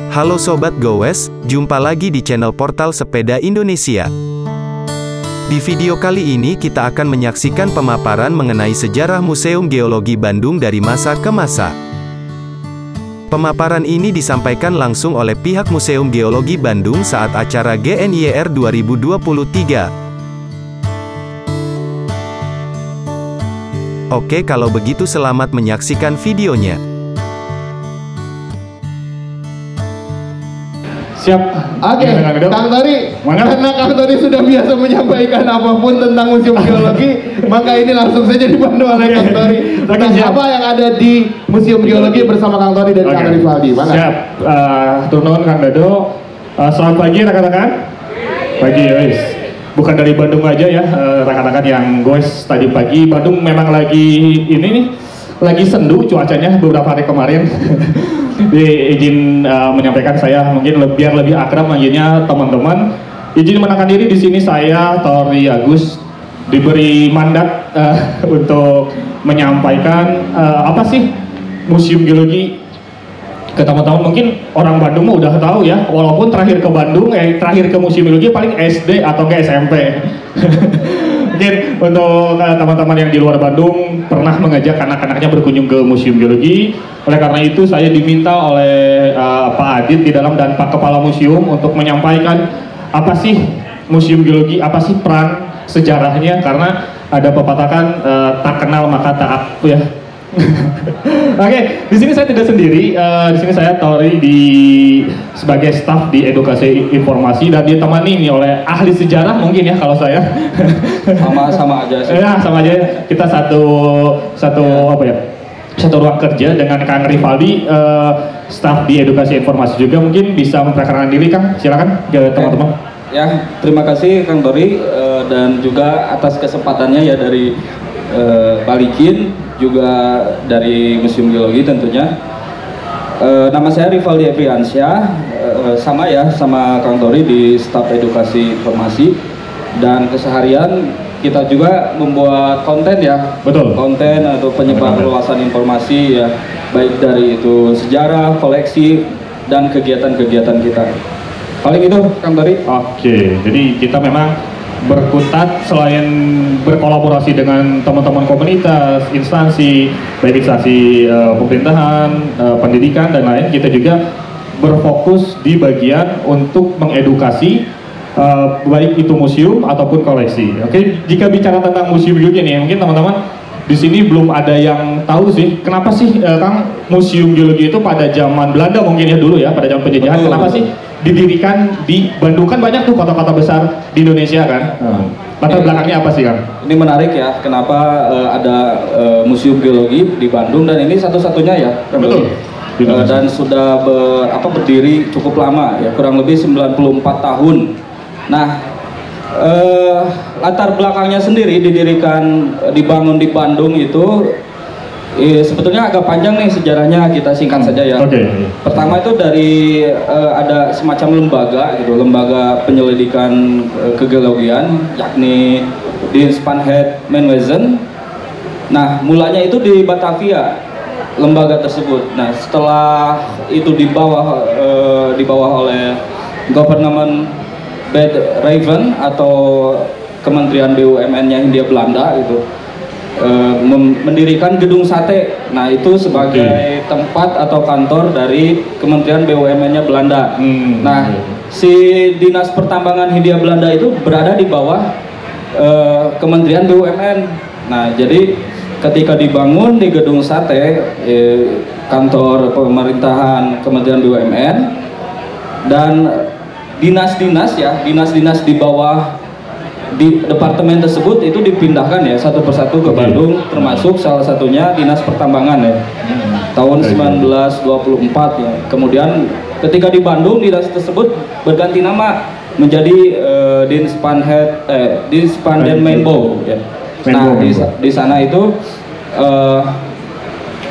Halo Sobat Gowes, jumpa lagi di channel Portal Sepeda Indonesia. Di video kali ini kita akan menyaksikan pemaparan mengenai sejarah Museum Geologi Bandung dari masa ke masa. Pemaparan ini disampaikan langsung oleh pihak Museum Geologi Bandung saat acara GNYR 2023. Oke, kalau begitu selamat menyaksikan videonya. Siap. Oke, Kang Tori, karena Kang Tori sudah biasa menyampaikan apapun tentang Museum Geologi, maka ini langsung saja dibantu oleh Kang Tori. Tentang apa yang ada di Museum Geologi bersama Kang Tori dan Kang Rivaldi. Mana? Siap. Turun Kang Dado. Selamat pagi rekan-rekan. Pagi, guys. Bukan dari Bandung aja ya, rekan-rekan yang goes tadi pagi. Bandung memang lagi ini nih, lagi sendu cuacanya beberapa hari kemarin. Izin menyampaikan saya mungkin biar lebih akrab manggilnya teman-teman. Izin menakan diri di sini saya Tori Agus diberi mandat untuk menyampaikan apa sih Museum Geologi ke teman-teman. Mungkin orang Bandung mah udah tahu ya, walaupun terakhir ke Bandung terakhir ke Museum Geologi paling SD atau ke SMP. Mungkin untuk teman-teman yang di luar Bandung pernah mengajak anak-anaknya berkunjung ke Museum Geologi. Oleh karena itu saya diminta oleh Pak Adit di dalam dan Pak Kepala Museum untuk menyampaikan apa sih Museum Geologi, apa sih peran sejarahnya, karena ada pepatah kan tak kenal maka tak aku ya. Oke, di sini saya tidak sendiri. Di sini saya Tori sebagai staf di edukasi informasi dan ditemani nih oleh ahli sejarah mungkin ya kalau saya. Sama aja sih. Ya, sama aja. Kita satu apa ya? Satu ruang kerja dengan Kang Rivaldi, staf di edukasi informasi juga. Mungkin bisa memperkenalkan diri Kang. Silakan ke teman-teman. Ya, terima kasih Kang Tori dan juga atas kesempatannya ya dari Balikin, juga dari Museum Geologi tentunya. Nama saya Rivaldi Eviansyah, sama Kang Tori di staf edukasi informasi, dan keseharian kita juga membuat konten ya. Betul. Konten atau penyebar luasan informasi ya, baik dari itu sejarah, koleksi, dan kegiatan-kegiatan kita. Paling itu Kang Tori. Oke, jadi kita memang berkutat selain berkolaborasi dengan teman-teman komunitas, instansi, baik instansi pemerintahan, pendidikan dan lain, kita juga berfokus di bagian untuk mengedukasi baik itu museum ataupun koleksi. Oke, jika bicara tentang museum geologi nih, mungkin teman-teman di sini belum ada yang tahu sih, kenapa sih Kang Museum Geologi itu pada zaman Belanda mungkin ya dulu ya, pada zaman penjajahan, kenapa sih didirikan di Bandung? Kan banyak tuh kota-kota besar di Indonesia kan. Latar belakangnya apa sih Kang? Ini menarik ya, kenapa ada Museum Geologi di Bandung, dan ini satu-satunya ya. Betul. Dan sudah berdiri cukup lama ya, kurang lebih 94 tahun. Nah, latar belakangnya sendiri dibangun di Bandung itu sebetulnya agak panjang nih sejarahnya, kita singkat saja ya. Pertama itu dari ada semacam lembaga penyelidikan kegeologian, yakni Dienspanheidmenwezen. Nah, mulanya itu di Batavia lembaga tersebut. Nah, setelah itu di bawah oleh Government Bad Raven atau Kementerian BUMN-nya Hindia Belanda itu mendirikan gedung sate. Nah, itu sebagai tempat atau kantor dari Kementerian BUMN-nya Belanda. Nah, si Dinas Pertambangan Hindia Belanda itu berada di bawah Kementerian BUMN. Nah, jadi ketika dibangun di gedung sate kantor pemerintahan Kementerian BUMN, dan dinas-dinas di bawah di departemen tersebut itu dipindahkan ya satu persatu ke Bandung, termasuk salah satunya Dinas Pertambangan ya, tahun 1924 ya. Kemudian ketika di Bandung, dinas tersebut berganti nama menjadi Dienspanheidmenbou ya. Nah, di sana itu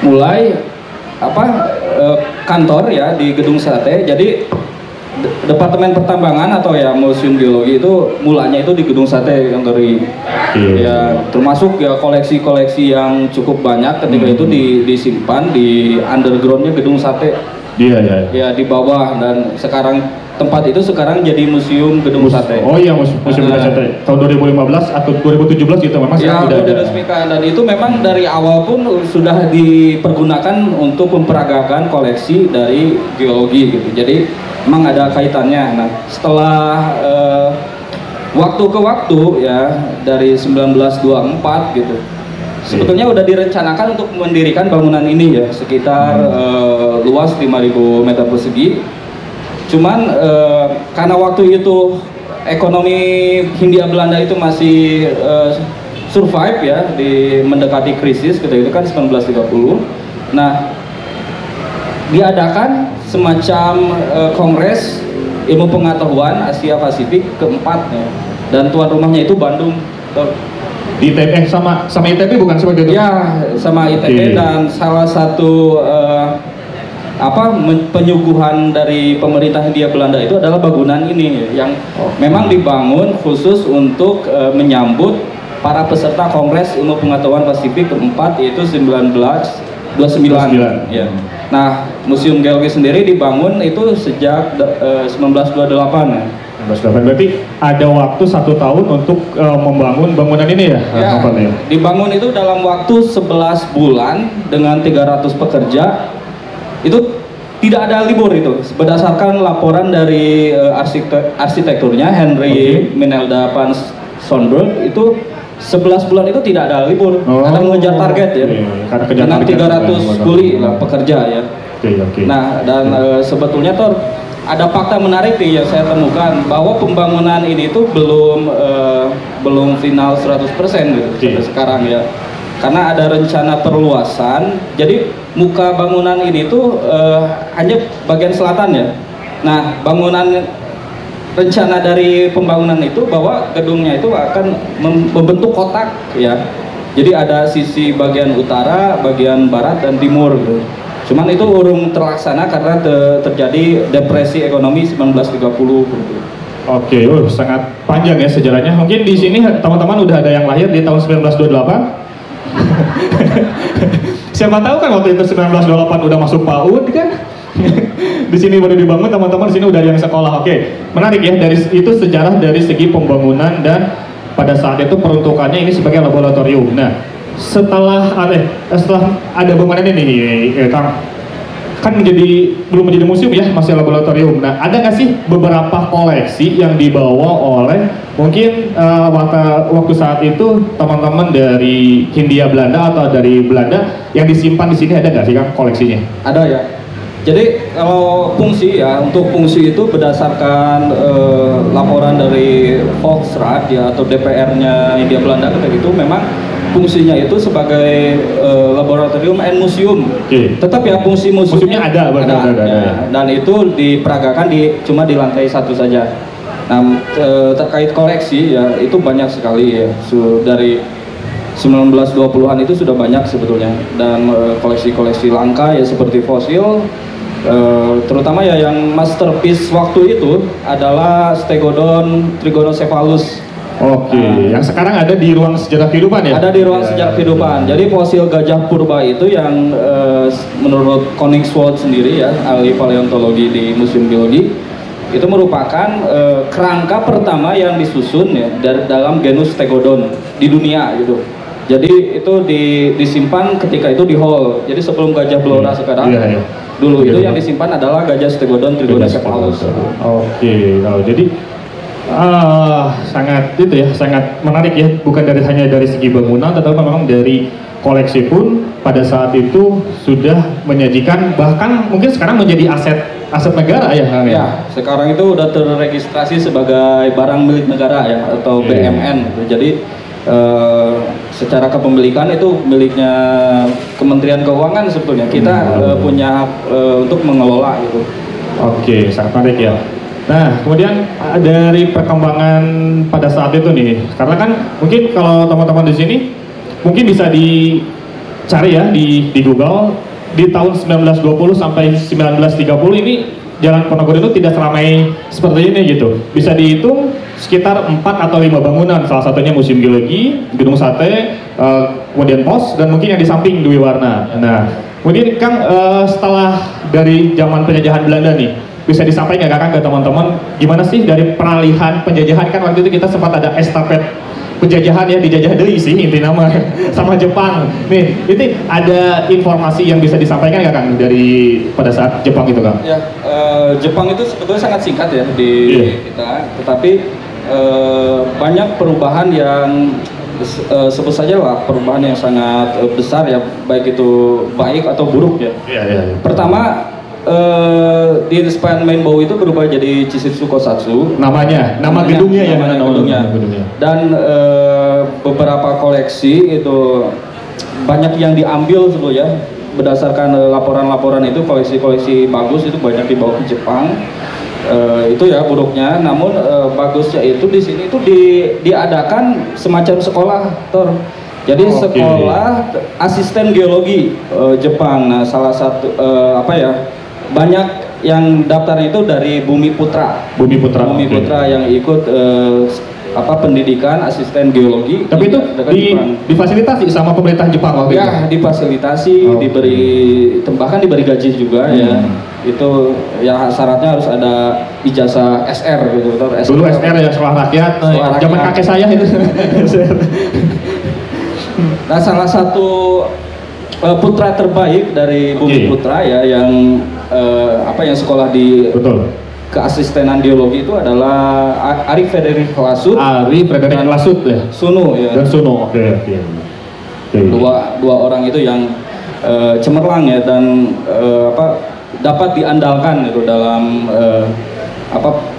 mulai kantor ya di gedung sate. Jadi Departemen Pertambangan atau ya Museum Geologi itu mulanya itu di gedung sate Kang Tori. Ya, termasuk ya koleksi-koleksi yang cukup banyak ketika itu disimpan di undergroundnya gedung sate. Iya, iya. Ya di bawah, dan sekarang tempat itu sekarang jadi museum gedung sate. Oh iya, museum gedung sate. Tahun 2015 atau 2017 gitu memang ya, sudah diresmikan, dan itu memang dari awal pun sudah dipergunakan untuk memperagakan koleksi dari geologi gitu. Jadi memang ada kaitannya. Nah, setelah waktu ke waktu ya dari 1924 gitu. Sebetulnya udah direncanakan untuk mendirikan bangunan ini ya, sekitar luas 5.000 meter persegi. Cuman karena waktu itu ekonomi Hindia Belanda itu masih survive ya, di mendekati krisis ketika itu kan 1930. Nah, diadakan semacam kongres ilmu pengetahuan Asia Pasifik keempat ya, dan tuan rumahnya itu Bandung. Di ITB sama ITB bukan seperti itu? Ya, sama ITB. Dan salah satu penyuguhan dari pemerintah Hindia Belanda itu adalah bangunan ini yang memang dibangun khusus untuk menyambut para peserta Kongres Ilmu Pengetahuan Pasifik keempat, yaitu 1929. Ya. Nah, Museum Geologi sendiri dibangun itu sejak 1928 ya. Berarti ada waktu 1 tahun untuk membangun bangunan ini ya? Ya, dibangun itu dalam waktu 11 bulan dengan 300 pekerja. Itu tidak ada libur itu, berdasarkan laporan dari arsitekturnya Henry Minelda van Sonberg. Itu 11 bulan itu tidak ada libur karena mengejar target ya, dengan 300 kuli lah pekerja ya. Nah, dan sebetulnya tuh ada fakta menarik nih yang saya temukan, bahwa pembangunan ini tuh belum final 100% gitu sampai sekarang ya, karena ada rencana perluasan. Jadi muka bangunan ini tuh hanya bagian selatan ya. Nah, rencana dari pembangunan itu bahwa gedungnya itu akan membentuk kotak ya. Jadi ada sisi bagian utara, bagian barat, dan timur gitu. Cuman itu urung terlaksana karena terjadi depresi ekonomi 1930 gitu. Oke, sangat panjang ya sejarahnya. Mungkin di sini teman-teman udah ada yang lahir di tahun 1928. Siapa tahu kan waktu itu 1928 udah masuk PAUD kan? Di sini baru dibangun, teman-teman di sini udah ada yang sekolah. Oke, menarik ya, dari itu sejarah dari segi pembangunan, dan pada saat itu peruntukannya ini sebagai laboratorium. Nah, setelah ada bangunan ini Kang, kan belum menjadi museum ya, masih laboratorium. Nah, ada nggak sih beberapa koleksi yang dibawa oleh mungkin waktu saat itu teman-teman dari Hindia Belanda atau dari Belanda yang disimpan di sini, ada nggak sih Kang koleksinya? Ada ya. Jadi kalau fungsi ya, untuk fungsi itu berdasarkan laporan dari Volksraad ya, atau DPR-nya Hindia Belanda ketika itu, memang fungsinya itu sebagai laboratorium and museum. Tetap ya, fungsi museumnya ada. Ya. Dan itu diperagakan cuma di lantai 1 saja. Nah, terkait koleksi ya, itu banyak sekali ya. Dari 1920-an itu sudah banyak sebetulnya, dan koleksi-koleksi langka ya, seperti fosil. Terutama ya yang masterpiece waktu itu adalah Stegodon trigonocephalus. Yang sekarang ada di ruang sejarah kehidupan ya? Ada di ruang sejarah kehidupan. Jadi fosil gajah purba itu yang menurut Koningswald sendiri ya, ahli paleontologi di Museum Geologi, itu merupakan kerangka pertama yang disusun ya dalam genus Stegodon di dunia gitu. Jadi itu disimpan ketika itu di Hall. Jadi sebelum gajah Blora sekarang, dulu itu yang disimpan adalah gajah Stegodon trigonocephalus. Jadi sangat menarik ya, bukan hanya dari segi bangunan, tetapi memang dari koleksi pun pada saat itu sudah menyajikan, bahkan mungkin sekarang menjadi aset negara ya Kang? Ya, sekarang itu udah terregistrasi sebagai barang milik negara ya, atau BMN. Jadi secara kepemilikan itu miliknya Kementerian Keuangan sebetulnya. Kita punya untuk mengelola gitu. Sangat menarik ya. Nah, kemudian dari perkembangan pada saat itu nih, karena kan mungkin kalau teman-teman di sini mungkin bisa dicari ya di Google, di tahun 1920 sampai 1930 ini Jalan Ponorogo itu tidak seramai seperti ini gitu. Bisa dihitung sekitar 4 atau 5 bangunan, salah satunya Museum Geologi, Gedung Sate, kemudian Pos, dan mungkin yang di samping Dwi Warna. Nah, Kemudian Kang, setelah dari zaman penjajahan Belanda nih, bisa disampaikan nggak Kang ke teman-teman gimana sih dari peralihan penjajahan, kan waktu itu kita sempat ada estafet penjajahan ya, dijajah deui sih inti nama sama Jepang. Nih, itu ada informasi yang bisa disampaikan nggak Kang dari pada saat Jepang itu Kang? Ya, Jepang itu sebetulnya sangat singkat ya di kita, tetapi banyak perubahan yang sebut saja lah perubahan yang sangat besar ya, baik itu baik atau buruk ya. Pertama, di Inspan Mainbow itu berubah jadi Chishitsu Kosatsu. Nama gedungnya ya, nama gedungnya. Dan beberapa koleksi itu banyak yang diambil sebetulnya berdasarkan laporan-laporan itu, koleksi-koleksi bagus itu banyak dibawa ke Jepang. Itu ya buruknya. Namun bagusnya itu di sini itu diadakan semacam sekolah, Tor. Jadi sekolah asisten geologi Jepang. Nah, salah satu banyak yang daftar itu dari Bumi Putra yang ikut pendidikan asisten geologi. Tapi itu difasilitasi sama pemerintah Jepang waktu itu? Ya, difasilitasi, bahkan diberi gaji juga ya. Itu ya syaratnya harus ada ijazah SR gitu. Dulu SR ya, sekolah rakyat. Zaman kakek saya itu. Nah, salah satu putra terbaik dari Bumi Putra ya yang yang sekolah di keasistenan geologi itu adalah Ari Frederick Lasut. Ya. Suno ya. Dan Suno. Dua orang itu yang cemerlang ya, dan dapat diandalkan itu dalam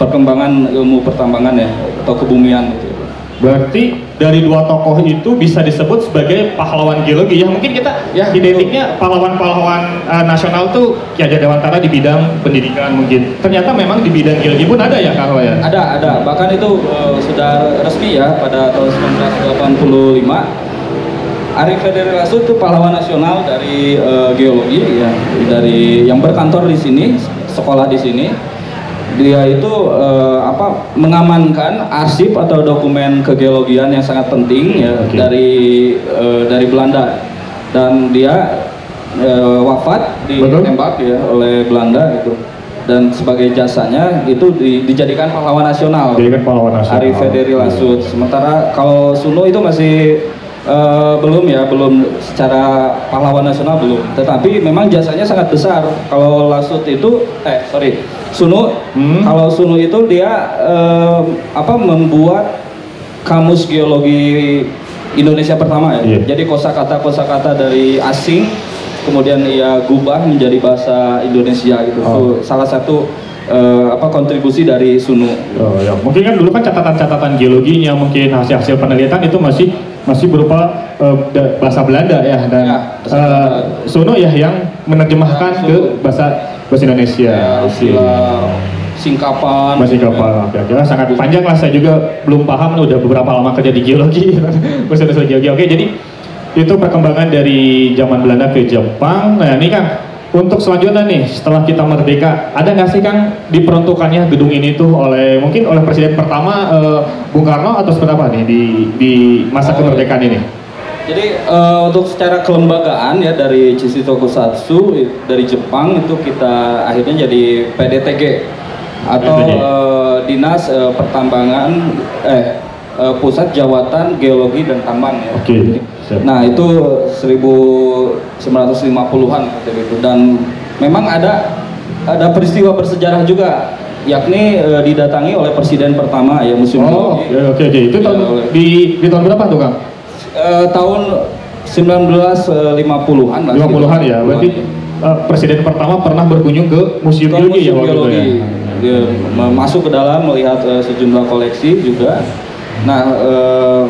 perkembangan ilmu pertambangan ya atau kebumian gitu. Berarti dari dua tokoh itu bisa disebut sebagai pahlawan geologi ya. Mungkin kita identiknya pahlawan-pahlawan nasional tuh Ki Hajar Dewantara di bidang pendidikan mungkin. Ternyata memang di bidang geologi pun ada ya Kang ya? Ada. Bahkan itu sudah resmi ya pada tahun 1985. Ari Frederick Lasut itu pahlawan nasional dari geologi ya, dari yang berkantor di sini, sekolah di sini. Dia itu mengamankan arsip atau dokumen kegeologian yang sangat penting ya dari Belanda, dan dia wafat ditembak ya oleh Belanda gitu, dan sebagai jasanya itu dijadikan pahlawan nasional. Ari Frederick Lasut. Sementara kalau Suno itu masih belum secara pahlawan nasional belum, tetapi memang jasanya sangat besar. Kalau Lasut itu Suno, kalau Suno itu dia membuat kamus geologi Indonesia pertama ya. Jadi kosakata dari asing kemudian ia gubah menjadi bahasa Indonesia gitu. Itu salah satu kontribusi dari Suno. Mungkin kan dulu kan catatan-catatan geologinya, mungkin hasil-hasil penelitian itu masih berupa bahasa Belanda ya, dan Suno ya yang menerjemahkan ke bahasa Indonesia. Singkapan. Sangat panjang lah, saya juga belum paham, udah beberapa lama kerja di geologi. Bahasa geologi. Oke, jadi itu perkembangan dari zaman Belanda ke Jepang. Nah ini Kang, untuk selanjutnya nih, setelah kita merdeka, ada nggak sih Kang diperuntukannya gedung ini tuh mungkin oleh Presiden pertama Bung Karno atau seperti apa nih di masa kemerdekaan ini? Jadi untuk secara kelembagaan ya, dari Chishitsu Tokusatsu dari Jepang itu kita akhirnya jadi PDTG atau Dinas Pertambangan Pusat Jawatan Geologi dan Tambang ya. Nah itu 1950-an seperti itu, dan memang ada peristiwa bersejarah juga, yakni didatangi oleh Presiden pertama ya Museum Geologi. Itu di tahun berapa tuh Kang? Tahun 1950-an lah. 50-an ya. Berarti Presiden pertama pernah berkunjung ke Museum Geologi ya waktu itu ya. Dia masuk ke dalam melihat sejumlah koleksi juga. Nah,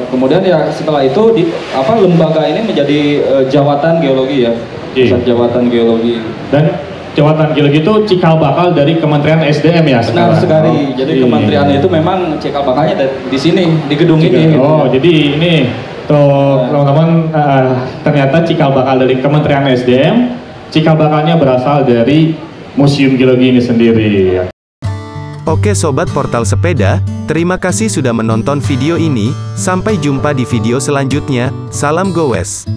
kemudian ya setelah itu lembaga ini menjadi Jawatan Geologi ya, Pusat Jawatan Geologi. Dan Jawatan Geologi itu cikal bakal dari Kementerian SDM ya sekarang. Benar sekali. Jadi kementerian itu memang cikal bakalnya di sini, di gedung ini. Jadi ini tuh teman-teman, ternyata cikal bakal dari Kementerian SDM, cikal bakalnya berasal dari Museum Geologi ini sendiri. Oke Sobat Portal Sepeda, terima kasih sudah menonton video ini, sampai jumpa di video selanjutnya, salam gowes.